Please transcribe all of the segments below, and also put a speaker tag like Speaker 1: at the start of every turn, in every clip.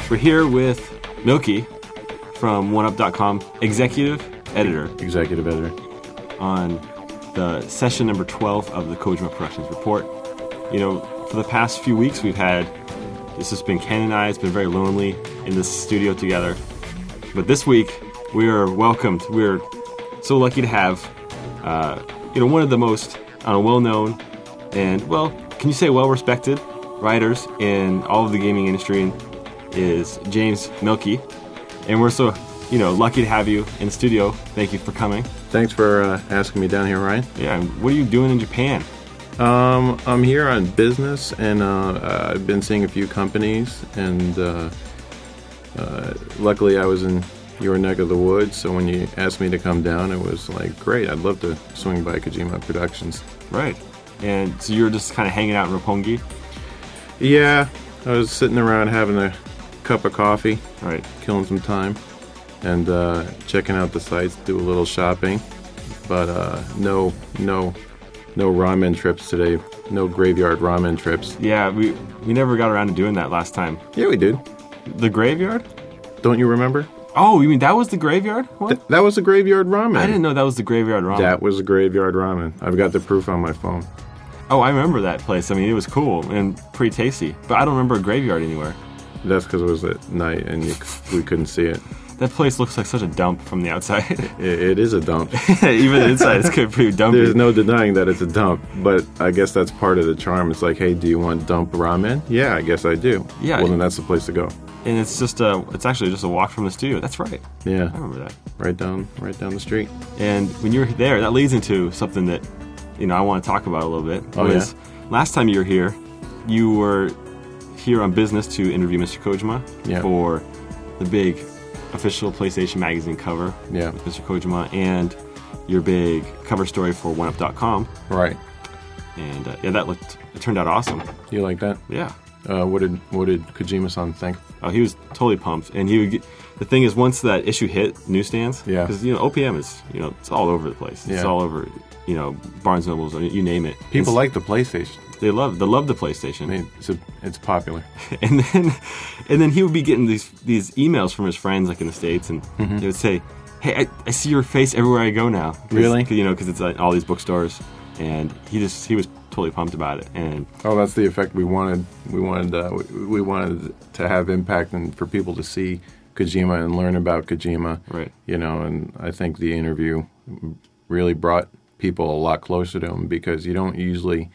Speaker 1: We're here with Mielke from OneUp.com, executive editor, on the session number 12 of the Kojima Productions Report. You know, for the past few weeks this has been canonized, been very lonely in this studio together. But this week, we are welcomed. We're so lucky to have, one of the most well-known and, can you say well-respected writers in all of the gaming industry is James Mielke. And we're so, lucky to have you in the studio. Thank you for coming.
Speaker 2: Thanks for asking me down here, Ryan.
Speaker 1: Yeah, and what are you doing in Japan?
Speaker 2: I'm here on business, and I've been seeing a few companies, and luckily I was in your neck of the woods, so when you asked me to come down, it was like, great, I'd love to swing by Kojima Productions.
Speaker 1: Right. And so you were just kind of hanging out in Roppongi?
Speaker 2: Yeah, I was sitting around having a cup of coffee,
Speaker 1: right,
Speaker 2: killing some time, and checking out the sites, do a little shopping, but no ramen trips today, no graveyard ramen trips.
Speaker 1: Yeah, we never got around to doing that last time.
Speaker 2: Yeah, we did.
Speaker 1: The graveyard?
Speaker 2: Don't you remember?
Speaker 1: Oh, you mean that was the graveyard one?
Speaker 2: That was the graveyard ramen.
Speaker 1: I didn't know that was the graveyard ramen.
Speaker 2: That was the graveyard ramen. I've got the proof on my phone.
Speaker 1: Oh, I remember that place. I mean, it was cool and pretty tasty, but I don't remember a graveyard anywhere.
Speaker 2: That's because it was at night and we couldn't see it.
Speaker 1: That place looks like such a dump from the outside.
Speaker 2: It is a dump.
Speaker 1: Even the inside is pretty dumpy.
Speaker 2: There's no denying that it's a dump, but I guess that's part of the charm. It's like, hey, do you want dump ramen? Yeah, I guess I do.
Speaker 1: Yeah.
Speaker 2: Well, then that's the place to go.
Speaker 1: And it's actually just a walk from the studio. That's right.
Speaker 2: Yeah.
Speaker 1: I remember that.
Speaker 2: Right down the street.
Speaker 1: And when you're there, that leads into something that, I want to talk about a little bit. Last time you were here, you were here on business to interview Mr. Kojima for the big official PlayStation Magazine cover with Mr. Kojima and your big cover story for OneUp.com.
Speaker 2: Right.
Speaker 1: And it turned out awesome.
Speaker 2: You like that?
Speaker 1: Yeah.
Speaker 2: What did Kojima-san think?
Speaker 1: Oh, he was totally pumped. And the thing is, once that issue hit newsstands, because OPM is it's all over the place. It's all over Barnes & Nobles, you name it.
Speaker 2: People like the PlayStation.
Speaker 1: They love the PlayStation.
Speaker 2: I mean, it's popular.
Speaker 1: and then he would be getting these emails from his friends like in the States, and they would say, "Hey, I see your face everywhere I go now."
Speaker 2: Really?
Speaker 1: Because it's at all these bookstores, and he was totally pumped about it. And
Speaker 2: that's the effect we wanted. We wanted to have impact and for people to see Kojima and learn about Kojima.
Speaker 1: Right.
Speaker 2: And I think the interview really brought people a lot closer to him, because you don't usually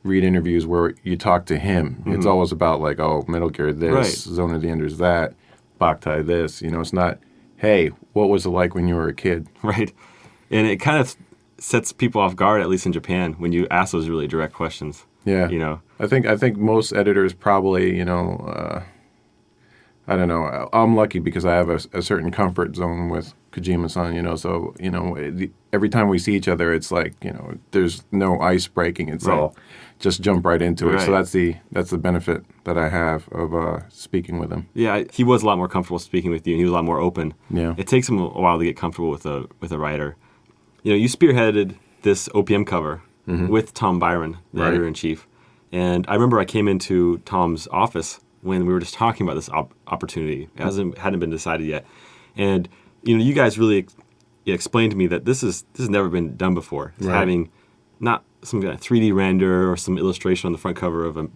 Speaker 2: read interviews where you talk to him. Mm-hmm. It's always about like, Metal Gear this, Zone of the Enders that, Boktai this. It's not, hey, what was it like when you were a kid?
Speaker 1: Right. And it kind of sets people off guard, at least in Japan, when you ask those really direct questions.
Speaker 2: Yeah. I think most editors probably, I don't know. I'm lucky because I have a certain comfort zone with Kojima-san, so, every time we see each other, it's like, there's no ice breaking. It's all just jump right into it. So that's the benefit that I have of speaking with him.
Speaker 1: Yeah, he was a lot more comfortable speaking with you, and he was a lot more open.
Speaker 2: Yeah.
Speaker 1: It takes him a while to get comfortable with a writer. You spearheaded this OPM cover with Tom Byron, the editor-in-chief. And I remember I came into Tom's office when we were just talking about this opportunity. It hadn't been decided yet. And, you guys really explained to me that this has never been done before. It's having not some kind of 3D render or some illustration on the front cover of a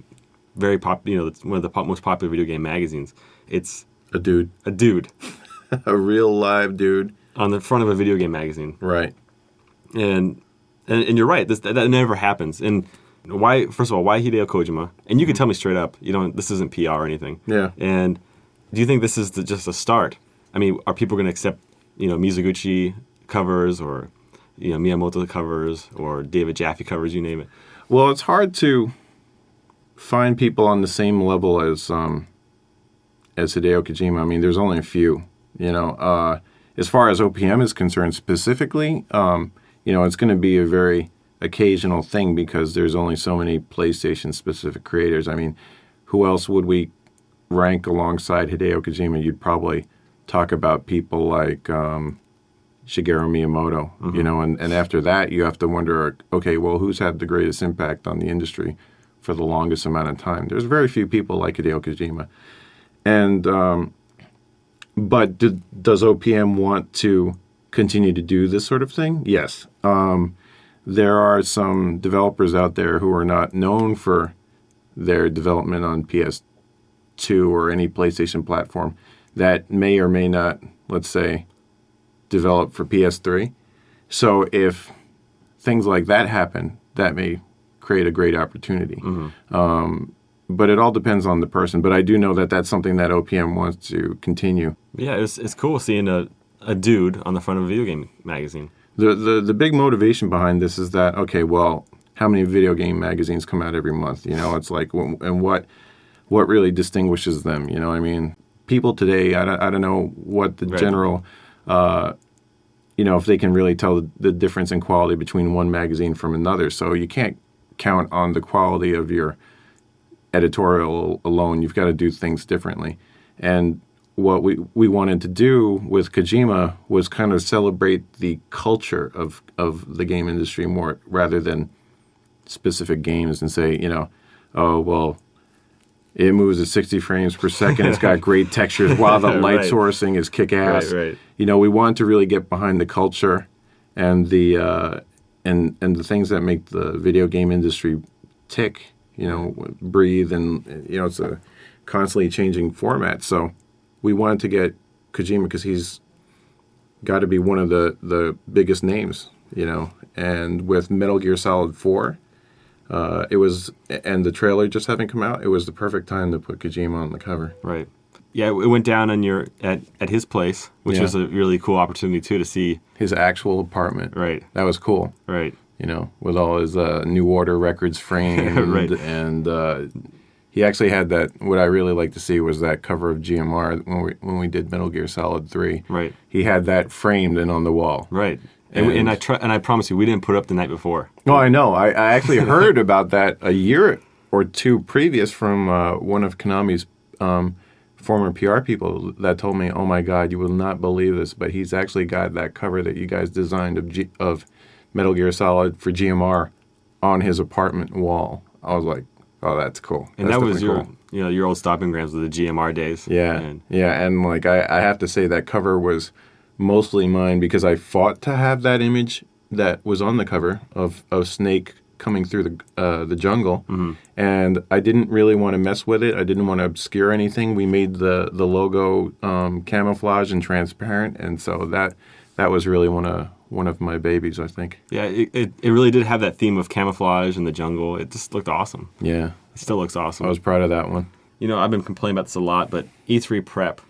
Speaker 1: very one of the most popular video game magazines. It's
Speaker 2: a dude.
Speaker 1: A dude.
Speaker 2: A real live dude.
Speaker 1: On the front of a video game magazine.
Speaker 2: Right.
Speaker 1: And you're right. That never happens. And why? First of all, why Hideo Kojima? And you can tell me straight up. This isn't PR or anything.
Speaker 2: Yeah.
Speaker 1: And do you think this is just a start? I mean, are people going to accept Mizuguchi covers or Miyamoto covers or David Jaffe covers? You name it.
Speaker 2: Well, it's hard to find people on the same level as Hideo Kojima. I mean, there's only a few. As far as OPM is concerned, specifically, it's going to be a very occasional thing because there's only so many PlayStation-specific creators. I mean, who else would we rank alongside Hideo Kojima? You'd probably talk about people like Shigeru Miyamoto, and after that you have to wonder, okay, well, who's had the greatest impact on the industry? for the longest amount of time. There's very few people like Hideo Kojima. And but does OPM want to continue to do this sort of thing? Yes. There are some developers out there who are not known for their development on PS2 or any PlayStation platform that may or may not, let's say, develop for PS3. So if things like that happen, that may create a great opportunity. Mm-hmm. But it all depends on the person. But I do know that that's something that OPM wants to continue.
Speaker 1: Yeah, it's cool seeing a dude on the front of a video game magazine.
Speaker 2: The big motivation behind this is that, okay, well, how many video game magazines come out every month? You know, it's like, and what really distinguishes them? You know, I mean, people today, I don't know what the general, you know, if they can really tell the difference in quality between one magazine from another. So you can't count on the quality of your editorial alone. You've got to do things differently. And what we wanted to do with Kojima was kind of celebrate the culture of the game industry more rather than specific games and say, you know, oh, well, it moves at 60 frames per second. It's got great textures while the light sourcing is kick-ass.
Speaker 1: Right.
Speaker 2: You know, we want to really get behind the culture and the and the things that make the video game industry tick, you know, breathe, and, you know, it's a constantly changing format. So we wanted to get Kojima because he's got to be one of the biggest names, you know. And with Metal Gear Solid 4, it was, and the trailer just having come out, it was the perfect time to put Kojima on the cover.
Speaker 1: Right. Yeah, it went down on at his place, which was a really cool opportunity too to see
Speaker 2: his actual apartment.
Speaker 1: Right.
Speaker 2: That was cool.
Speaker 1: Right.
Speaker 2: You know, with all his New Order records framed,
Speaker 1: right.
Speaker 2: And he actually had that. What I really like to see was that cover of GMR when we did Metal Gear Solid 3.
Speaker 1: Right.
Speaker 2: He had that framed and on the wall.
Speaker 1: Right. And I promise you, we didn't put it up the night before.
Speaker 2: Oh, I know. I actually heard about that a year or two previous from one of Konami's former PR people that told me, "Oh my God, you will not believe this, but he's actually got that cover that you guys designed of Metal Gear Solid for GMR on his apartment wall." I was like, "Oh, that's cool."
Speaker 1: And that was your, you know, your old stopping grounds with the GMR days.
Speaker 2: Yeah, and like I have to say that cover was mostly mine because I fought to have that image that was on the cover of Snake coming through the jungle, and I didn't really want to mess with it. I didn't want to obscure anything. We made the logo camouflage and transparent, and so that was really one of my babies, I think.
Speaker 1: Yeah, it really did have that theme of camouflage in the jungle. It just looked awesome.
Speaker 2: Yeah.
Speaker 1: It still looks awesome.
Speaker 2: I was proud of that one.
Speaker 1: You know, I've been complaining about this a lot, but E3 prep,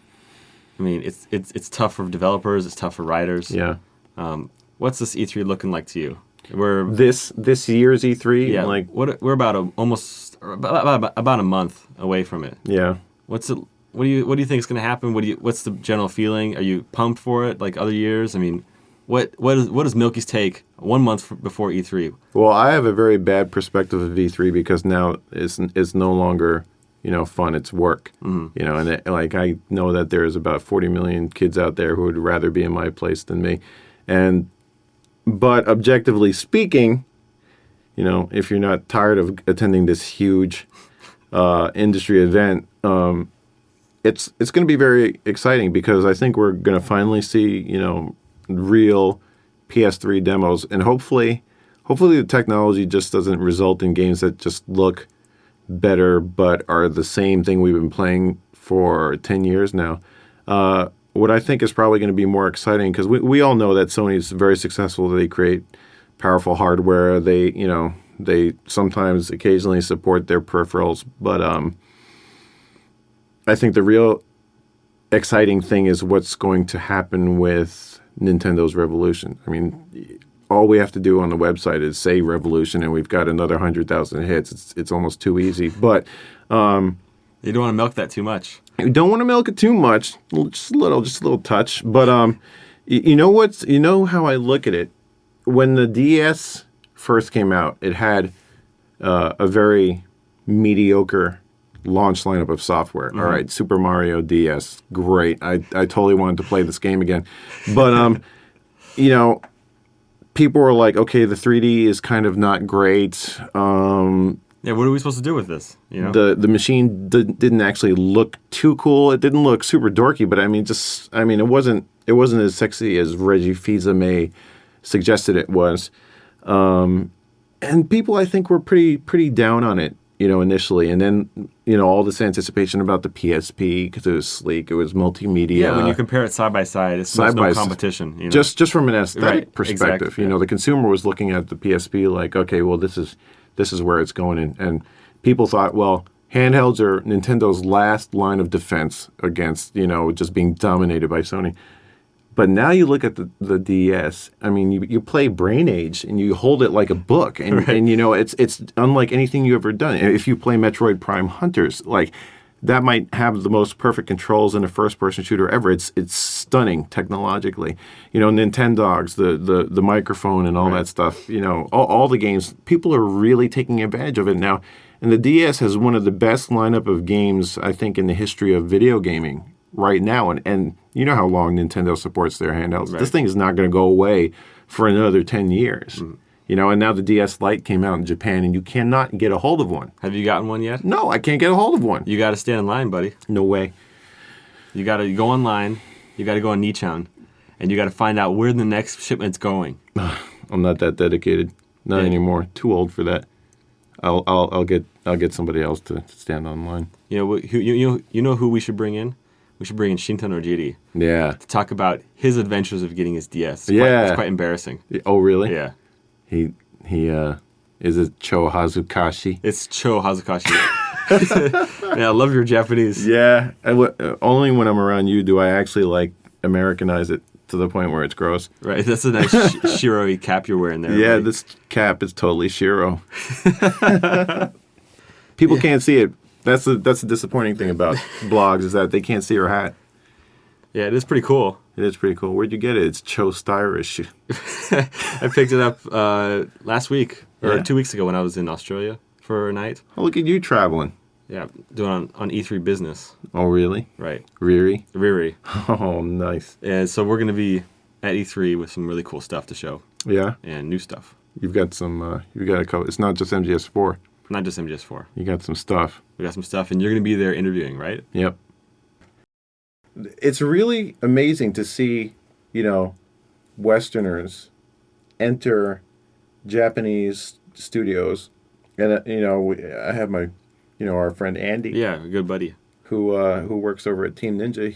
Speaker 1: I mean, it's tough for developers, it's tough for writers.
Speaker 2: Yeah.
Speaker 1: What's this E3 looking like to you?
Speaker 2: This year's E3?
Speaker 1: Yeah,
Speaker 2: like
Speaker 1: we're about about a month away from it.
Speaker 2: Yeah.
Speaker 1: What do you think is going to happen? What's the general feeling? Are you pumped for it like other years? I mean, what is Mielke's take 1 month before E3?
Speaker 2: Well, I have a very bad perspective of E3 because now it's no longer, you know, fun. It's work. Mm-hmm. You know, and I know that there's about 40 million kids out there who would rather be in my place than me, but objectively speaking, you know, if you're not tired of attending this huge industry event, it's going to be very exciting because I think we're going to finally see, you know, real PS3 demos, and hopefully the technology just doesn't result in games that just look better but are the same thing we've been playing for 10 years now. What I think is probably going to be more exciting, because we all know that Sony's very successful. They create powerful hardware. They sometimes occasionally support their peripherals, but I think the real exciting thing is what's going to happen with Nintendo's Revolution. I mean, all we have to do on the website is say Revolution, and we've got another 100,000 hits. It's almost too easy, but
Speaker 1: you don't want to milk that too much.
Speaker 2: You don't want to milk it too much, just a little touch. But you know how I look at it. When the DS first came out, it had a very mediocre launch lineup of software. Mm-hmm. All right, Super Mario DS, great. I totally wanted to play this game again. But you know, people were like, okay, the 3D is kind of not great.
Speaker 1: Yeah, what are we supposed to do with this? You know,
Speaker 2: the machine didn't actually look too cool. It didn't look super dorky, but it wasn't as sexy as Reggie Fils-Aimé suggested it was. And people, I think, were pretty down on it, initially. And then, all this anticipation about the PSP because it was sleek, it was multimedia.
Speaker 1: Yeah, when you compare it side by side, it's no competition.
Speaker 2: Just from an aesthetic perspective,
Speaker 1: exactly,
Speaker 2: the consumer was looking at the PSP like, okay, well, this is where it's going, and people thought, well, handhelds are Nintendo's last line of defense against, just being dominated by Sony. But now you look at the DS. I mean, you play Brain Age and you hold it like a book, and it's unlike anything you've ever done. If you play Metroid Prime Hunters, like that might have the most perfect controls in a first-person shooter ever. It's stunning technologically. Nintendogs, the microphone and all that stuff. All the games. People are really taking advantage of it now, and the DS has one of the best lineup of games I think in the history of video gaming right now, and you know how long Nintendo supports their handhelds. Right. This thing is not going to go away for another 10 years. And now the DS Lite came out in Japan, and you cannot get a hold of one.
Speaker 1: Have you gotten one yet?
Speaker 2: No, I can't get a hold of one.
Speaker 1: You got to stand in line, buddy.
Speaker 2: No way.
Speaker 1: You got to go online. You got to go on Nichan, and you got to find out where the next shipment's going.
Speaker 2: I'm not that dedicated. Not anymore. Too old for that. I'll get somebody else to stand online.
Speaker 1: You know who we should bring in? We should bring in Shintaro Jiri.
Speaker 2: Yeah.
Speaker 1: To talk about his adventures of getting his DS. It's quite embarrassing.
Speaker 2: Oh, really?
Speaker 1: Yeah.
Speaker 2: He is it Cho Hazukashi?
Speaker 1: It's Cho Hazukashi. Yeah, I love your Japanese.
Speaker 2: Yeah. Only when I'm around you do I actually Americanize it to the point where it's gross.
Speaker 1: Right. That's a nice Shiro-y cap you're wearing there.
Speaker 2: Yeah, right? This cap is totally Shiro. People can't see it. That's the disappointing thing about blogs is that they can't see her hat.
Speaker 1: Yeah, it is pretty cool.
Speaker 2: It is pretty cool. Where'd you get it? It's Cho Styrish.
Speaker 1: I picked it up last week, or 2 weeks ago when I was in Australia for a night.
Speaker 2: Oh, look at you traveling.
Speaker 1: Yeah, doing on E3 business.
Speaker 2: Oh, really?
Speaker 1: Right.
Speaker 2: Riri. Oh, nice.
Speaker 1: And so we're going to be at E3 with some really cool stuff to show.
Speaker 2: Yeah?
Speaker 1: And new stuff.
Speaker 2: You've got some, a couple, it's not just MGS4.
Speaker 1: Not just MGS4.
Speaker 2: You got some stuff.
Speaker 1: We got some stuff, and you're going to be there interviewing, right?
Speaker 2: Yep. It's really amazing to see, Westerners enter Japanese studios. And, I have my, our friend Andy.
Speaker 1: Yeah, a good buddy.
Speaker 2: Who works over at Team Ninja.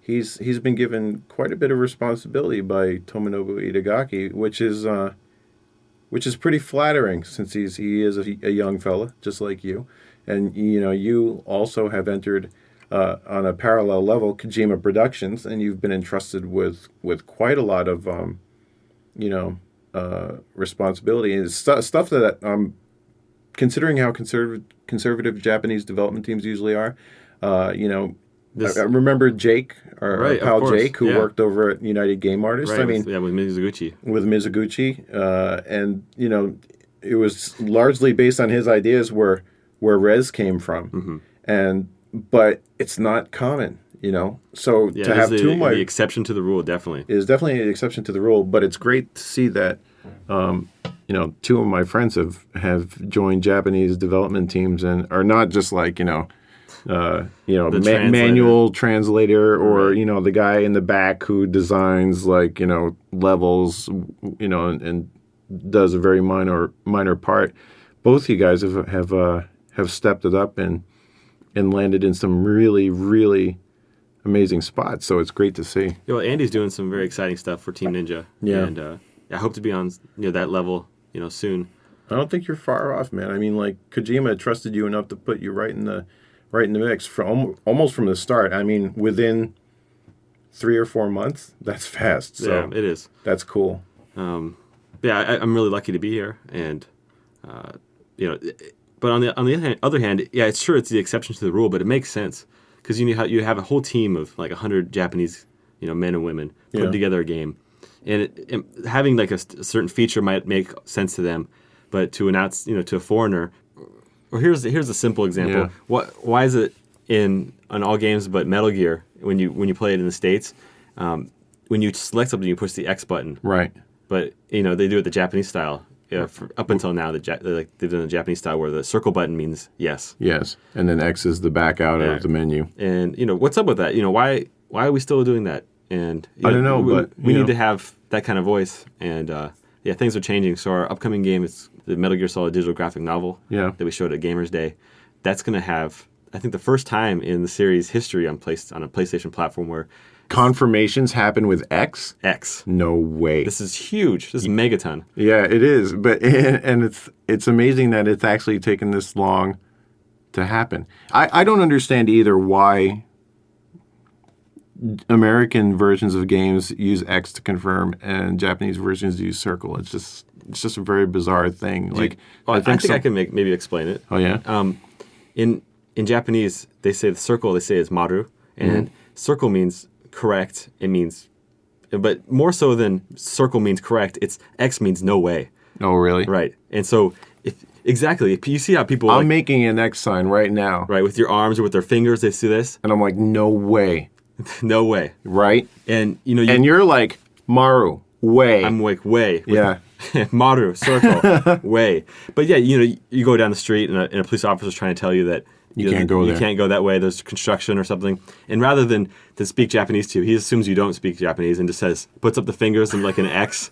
Speaker 2: He's been given quite a bit of responsibility by Tomonobu Itagaki, which is pretty flattering since he is a young fella, just like you. And, you also have entered on a parallel level Kojima Productions, and you've been entrusted with quite a lot of, responsibility. And stuff that, considering how conservative Japanese development teams usually are, I remember Jake, our pal Jake, who worked over at United Game Artists.
Speaker 1: Right,
Speaker 2: with
Speaker 1: Mizuguchi.
Speaker 2: With Mizuguchi, and it was largely based on his ideas where Rez came from, but it's not common, So to have the
Speaker 1: exception to the rule, definitely
Speaker 2: is definitely an exception to the rule. But it's great to see that. Two of my friends have joined Japanese development teams and are not just manual translator or the guy in the back who designs levels and does a very minor part. Both you guys have stepped it up and landed in some really, really amazing spots. So it's great to see.
Speaker 1: Well, Andy's doing some very exciting stuff for Team Ninja.
Speaker 2: Yeah,
Speaker 1: and I hope to be on that level soon.
Speaker 2: I don't think you're far off, man. I mean, Kojima trusted you enough to put you right in the mix almost from the start. I mean, within 3 or 4 months, that's fast. So
Speaker 1: yeah, it is.
Speaker 2: That's cool.
Speaker 1: I'm really lucky to be here, and but on the other hand, yeah, it's true it's the exception to the rule, but it makes sense because you have a whole team of 100 Japanese men and women putting together a game, and having a certain feature might make sense to them, but to announce to a foreigner. Well, here's a simple example. Yeah. Why is it on all games but Metal Gear when you play it in the States, when you select something you push the X button,
Speaker 2: right?
Speaker 1: But they do it the Japanese style. up until now, they've done the Japanese style where the circle button means yes.
Speaker 2: Yes, and then X is the back out of the menu.
Speaker 1: And what's up with that? Why are we still doing that? And
Speaker 2: I don't know, but
Speaker 1: we need to have that kind of voice. And things are changing. So our upcoming game is the Metal Gear Solid digital graphic novel that we showed at Gamers Day. That's going to have, I think, the first time in the series history on a PlayStation platform where
Speaker 2: confirmations happen with X?
Speaker 1: X.
Speaker 2: No way.
Speaker 1: This is huge. This is megaton.
Speaker 2: Yeah, it is. But and it's amazing that it's actually taken this long to happen. I don't understand either why American versions of games use X to confirm and Japanese versions use circle. It's just a very bizarre thing.
Speaker 1: I think I can maybe explain it.
Speaker 2: Oh yeah.
Speaker 1: In Japanese, they say the circle. They say is maru, and circle means correct. It means, but more so than circle means correct. It's X means no way.
Speaker 2: Oh really?
Speaker 1: Right. And so if you see how people.
Speaker 2: I'm making an X sign right now.
Speaker 1: Right, with your arms or with their fingers, they see this,
Speaker 2: and I'm like, no way.
Speaker 1: No way.
Speaker 2: Right?
Speaker 1: And
Speaker 2: and you're like, Maru, way.
Speaker 1: I'm like, way.
Speaker 2: Yeah.
Speaker 1: Maru, circle, way. But yeah, you go down the street and a police officer's trying to tell you that
Speaker 2: you can't go there.
Speaker 1: You can't go that way. There's construction or something. And rather than to speak Japanese to you, he assumes you don't speak Japanese and just puts up the fingers and like an X.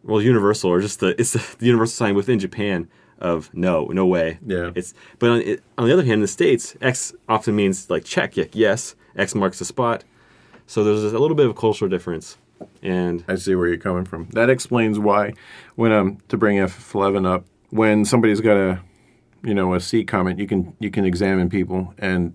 Speaker 1: Universal, or just it's the universal sign within Japan of no way.
Speaker 2: Yeah.
Speaker 1: But on the other hand, in the States, X often means like check, yes. X marks the spot. So there's a little bit of a cultural difference. And
Speaker 2: I see where you're coming from. That explains why, when to bring F11 up, when somebody's got a C comment, you can examine people, and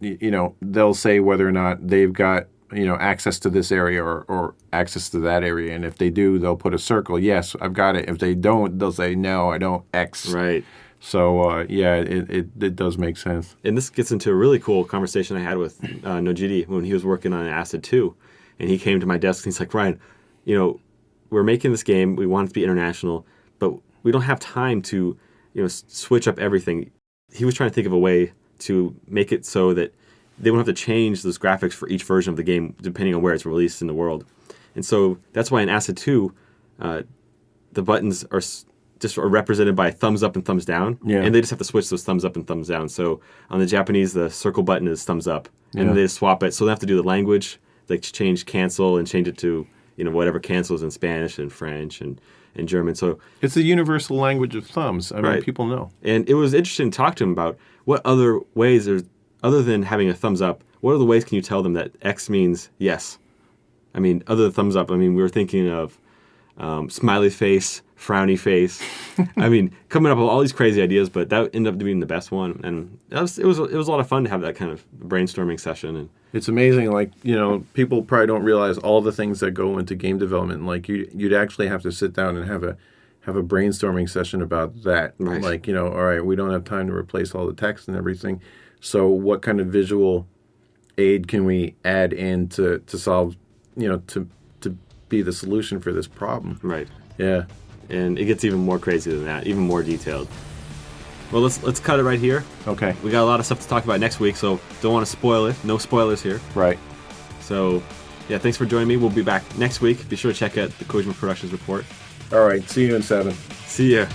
Speaker 2: they'll say whether or not they've got access to this area or access to that area, and if they do, they'll put a circle. Yes, I've got it. If they don't, they'll say no, I don't. X.
Speaker 1: Right.
Speaker 2: So, it does make sense.
Speaker 1: And this gets into a really cool conversation I had with Nojiri when he was working on Acid 2. And he came to my desk and he's like, Ryan, we're making this game. We want it to be international, but we don't have time to, switch up everything. He was trying to think of a way to make it so that they won't have to change those graphics for each version of the game depending on where it's released in the world. And so that's why in Acid 2, the buttons are just are represented by thumbs up and thumbs down, and they just have to switch those thumbs up and thumbs down. So on the Japanese, the circle button is thumbs up, and they just swap it. So they have to do the language, like change cancel and change it to whatever cancels in Spanish and French and German. So
Speaker 2: it's the universal language of thumbs. I mean, people know.
Speaker 1: And it was interesting to talk to him about what other ways other than having a thumbs up. What other ways can you tell them that X means yes? I mean, other than thumbs up. I mean, we were thinking of smiley face, frowny face. I mean, coming up with all these crazy ideas, but that ended up being the best one. And it was a lot of fun to have that kind of brainstorming session. And
Speaker 2: it's amazing, people probably don't realize all the things that go into game development. Like you'd actually have to sit down and have a brainstorming session about that.
Speaker 1: Right.
Speaker 2: All right, we don't have time to replace all the text and everything. So what kind of visual aid can we add in to solve, to be the solution for this problem?
Speaker 1: Right.
Speaker 2: Yeah.
Speaker 1: And it gets even more crazy than that, even more detailed. Well, let's cut it right here.
Speaker 2: Okay.
Speaker 1: We got a lot of stuff to talk about next week, so don't want to spoil it. No spoilers here.
Speaker 2: Right.
Speaker 1: So, thanks for joining me. We'll be back next week. Be sure to check out the Kojima Productions Report.
Speaker 2: All right. See you in 7.
Speaker 1: See ya.